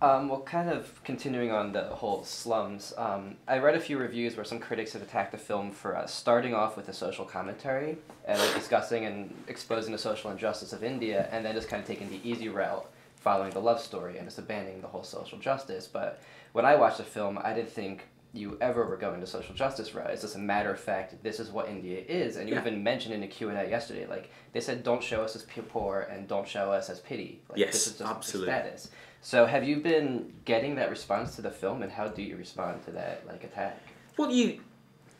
Well, kind of continuing on the whole slums, I read a few reviews where some critics have attacked the film for starting off with a social commentary and like, discussing and exposing the social injustice of India, and then just kind of taking the easy route, following the love story and just abandoning the whole social justice. But when I watched the film, I didn't think you ever were going to social justice route. It's just a matter of fact, this is what India is. And you even mentioned in the Q&A yesterday, like, they said, don't show us as poor and don't show us as pity. Like, yes, this is just absolutely. The status. So have you been getting that response to the film, and how do you respond to that, like, attack? Well,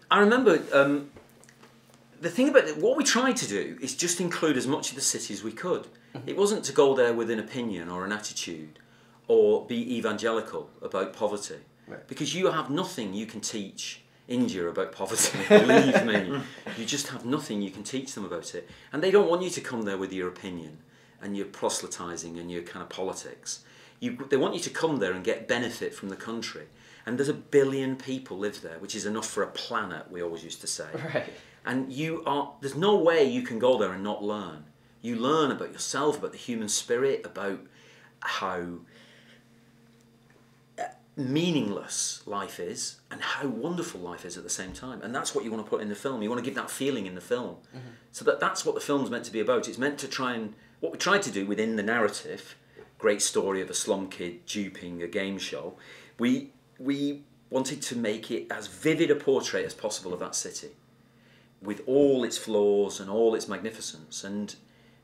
I remember, the thing about it, what we tried to do is just include as much of the city as we could. It wasn't to go there with an opinion or an attitude or be evangelical about poverty. Right. Because you have nothing you can teach India about poverty, believe me. You just have nothing you can teach them about it. And they don't want you to come there with your opinion and your proselytizing and your kind of politics. They want you to come there and get benefit from the country. And there's 1 billion people live there, which is enough for a planet, we always used to say. Right. And there's no way you can go there and not learn. You learn about yourself, about the human spirit, about how meaningless life is and how wonderful life is at the same time. And that's what you want to put in the film. You want to give that feeling in the film. So that's what the film's meant to be about. It's meant to try and, what we tried to do within the narrative, great story of a slum kid duping a game show, we wanted to make it as vivid a portrait as possible of that city, with all its flaws and all its magnificence. And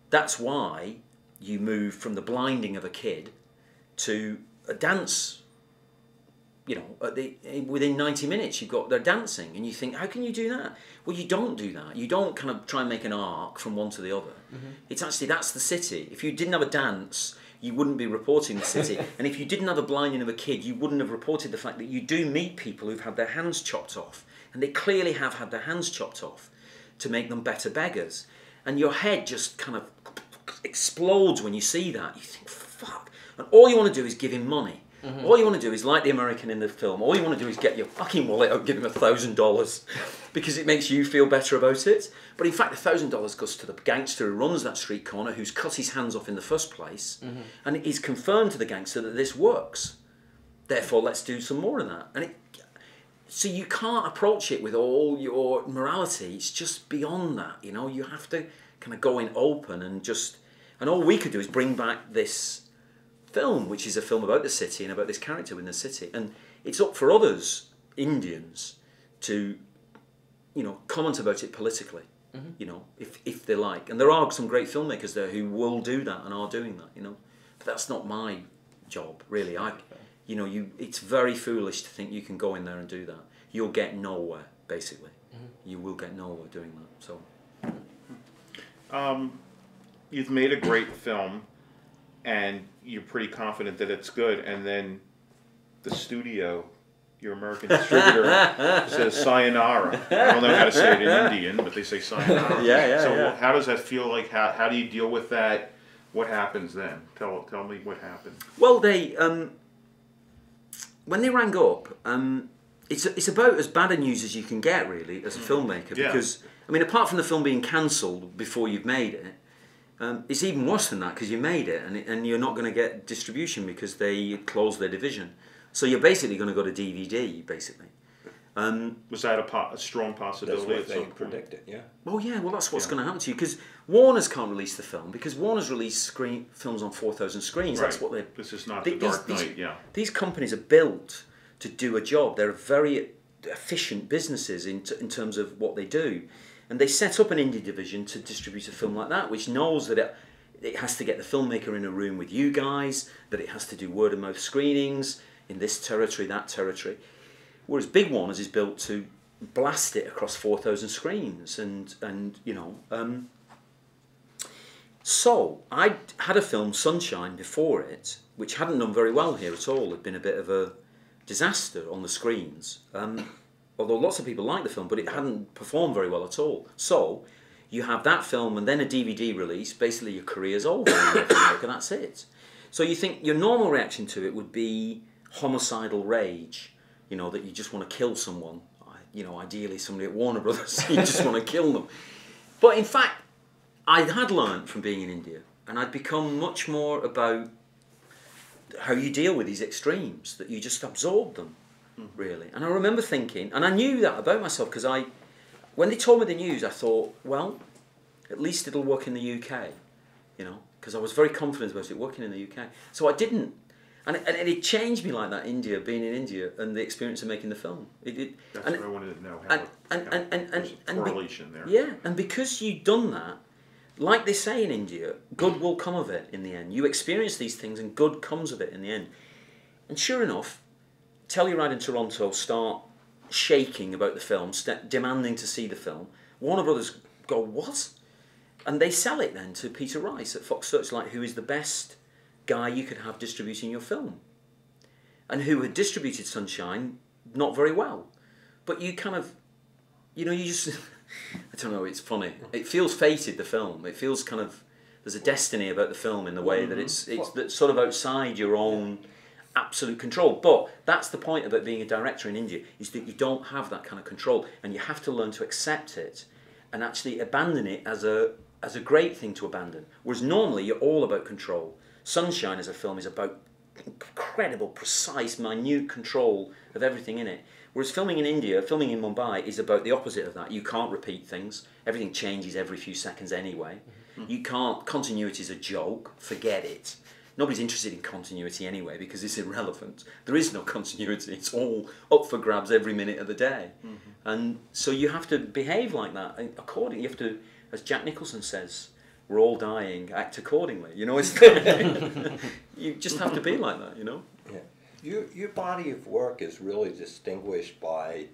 that's why you move from the blinding of a kid to a dance. You know, within 90 minutes, they're dancing, and you think, how can you do that? Well, you don't do that. You don't kind of try and make an arc from one to the other. It's actually, that's the city. If you didn't have a dance, you wouldn't be reporting the city. And if you didn't have a blinding of a kid, you wouldn't have reported the fact that you do meet people who've had their hands chopped off. And they clearly have had their hands chopped off to make them better beggars. And your head just kind of explodes when you see that. You think, fuck. And all you want to do is give him money. All you want to do is, like the American in the film, all you want to do is get your fucking wallet out and give him $1,000 because it makes you feel better about it. But in fact, $1,000 goes to the gangster who runs that street corner, who's cut his hands off in the first place, and it is confirmed to the gangster that this works. Therefore, let's do some more of that. So you can't approach it with all your morality. It's just beyond that, you know. You have to kind of go in open and all we could do is bring back this film, which is a film about the city and about this character within the city, and it's up for others, Indians, to, you know, comment about it politically, you know, if they like. And there are some great filmmakers there who will do that and are doing that, you know. But that's not my job, really. It's very foolish to think you can go in there and do that. You'll get nowhere, basically. You will get nowhere doing that. So, you've made a great film, and you're pretty confident that it's good, and then the studio, your American distributor, says sayonara. I don't know how to say it in Indian, but they say sayonara. So how does that feel like? How do you deal with that? What happens then? Tell me what happened. Well, they when they rang up, it's about as bad a news as you can get, really, as a filmmaker, because I mean, apart from the film being cancelled before you've made it. It's even worse than that because you made it and you're not going to get distribution because they closed their division. So you're basically going to go to DVD, basically. Was that a strong possibility? That's what they predicted, yeah. Well, yeah, well, that's what's going to happen to you because Warner's can't release the film because Warner's released films on 4,000 screens. Right. That's what they. This is not The Dark Knight, These companies are built to do a job. They're very efficient businesses in terms of what they do. And they set up an indie division to distribute a film like that, which knows that it has to get the filmmaker in a room with you guys, that it has to do word-of-mouth screenings in this territory, that territory. Whereas Big Warner's is built to blast it across 4,000 screens. And you know... So, I had a film, Sunshine, before it, which hadn't done very well here at all. It had been a bit of a disaster on the screens. Although lots of people liked the film, but it hadn't performed very well at all. So, you have that film and then a DVD release, basically your career's over in North America, that's it. So you think your normal reaction to it would be homicidal rage, you know, that you just want to kill someone, you know, ideally somebody at Warner Brothers, you just want to kill them. But in fact, I had learned from being in India, and I'd become much more about how you deal with these extremes, that you just absorb them, really. And I remember thinking, and I knew that about myself, because when they told me the news, I thought, well, at least it'll work in the UK, you know, because I was very confident about it working in the UK. So I didn't. And it changed me like that, being in India, and the experience of making the film. That's what I wanted to know, how there's a correlation there. Yeah, and because you'd done that, like they say in India, good will come of it in the end. You experience these things and good comes of it in the end. And sure enough, Telluride in Toronto start shaking about the film, demanding to see the film. Warner Brothers go, what? And they sell it then to Peter Rice at Fox Searchlight, who is the best guy you could have distributing your film, and who had distributed Sunshine not very well. But you kind of, you know, you just, I don't know, it's funny. It feels fated, the film. It feels kind of, there's a destiny about the film in the way that it's that's sort of outside your own absolute control. But that's the point about being a director in India, is that you don't have that kind of control, and you have to learn to accept it and actually abandon it as a great thing to abandon. Whereas normally you're all about control. Sunshine as a film is about incredible, precise, minute control of everything in it. Whereas filming in India, filming in Mumbai, is about the opposite of that. You can't repeat things. Everything changes every few seconds anyway. You can't, continuity is a joke, forget it. Nobody's interested in continuity anyway because it's irrelevant. There is no continuity, it's all up for grabs every minute of the day. And so you have to behave like that accordingly. You have to, as Jack Nicholson says, we're all dying, act accordingly. You know, it's you just have to be like that, you know? Yeah. Your body of work is really distinguished by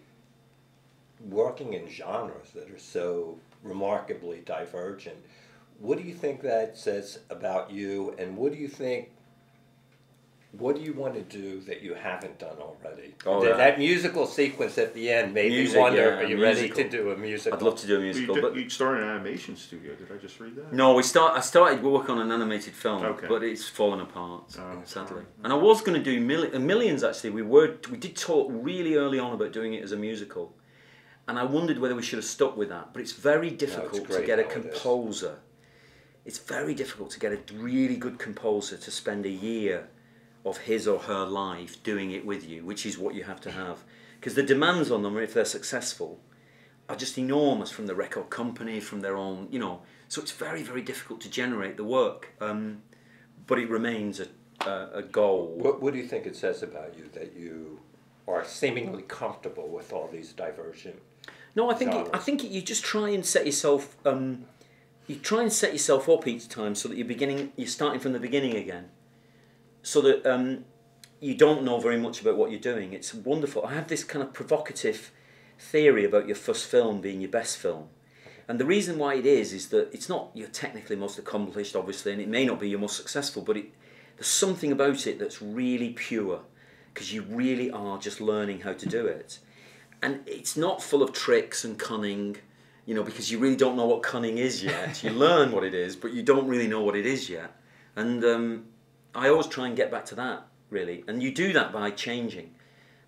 working in genres that are so remarkably divergent. What do you think that says about you, and what do you want to do that you haven't done already? That musical sequence at the end made me wonder, are you ready to do a musical? I'd love to do a musical. Well, you started an animation studio, did I just read that? No, I started work on an animated film, but it's fallen apart, sadly. And I was going to do Millions, actually. We did talk really early on about doing it as a musical. And I wondered whether we should have stuck with that. But it's very difficult to get a composer. It's very difficult to get a really good composer to spend a year of his or her life doing it with you, which is what you have to have. Because the demands on them, if they're successful, are just enormous from the record company, from their own, you know. So it's very, very difficult to generate the work. But it remains a goal. What do you think it says about you that you are seemingly comfortable with all these divergent No, I think you just try and set yourself... you try and set yourself up each time so that you're starting from the beginning again. So that you don't know very much about what you're doing. It's wonderful. I have this kind of provocative theory about your first film being your best film. And the reason why it is that it's not your technically most accomplished, obviously, and it may not be your most successful, but there's something about it that's really pure, because you really are just learning how to do it. And it's not full of tricks and cunning, you know, because you really don't know what cunning is yet. You learn what it is, but you don't really know what it is yet. And I always try and get back to that, really. And you do that by changing,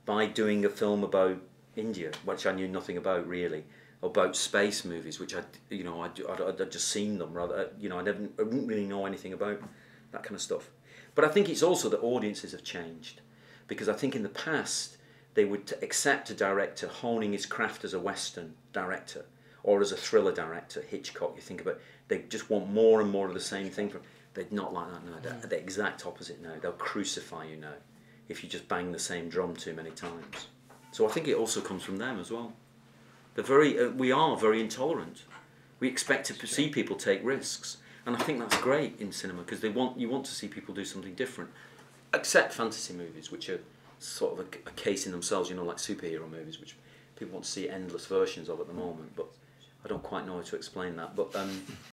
by doing a film about India, which I knew nothing about, really, about space movies, which I'd just seen them, rather, you know, I didn't really know anything about that kind of stuff. But I think it's also that audiences have changed, because I think in the past they would accept a director honing his craft as a Western director, or as a thriller director, Hitchcock, you think about, they just want more and more of the same thing. They're not like that now. They're the exact opposite now. They'll crucify you now if you just bang the same drum too many times. So I think it also comes from them as well. We are very intolerant. We expect to see people take risks. And I think that's great in cinema, because you want to see people do something different. Except fantasy movies, which are sort of a case in themselves, you know, like superhero movies, which people want to see endless versions of at the moment. But I don't quite know how to explain that. But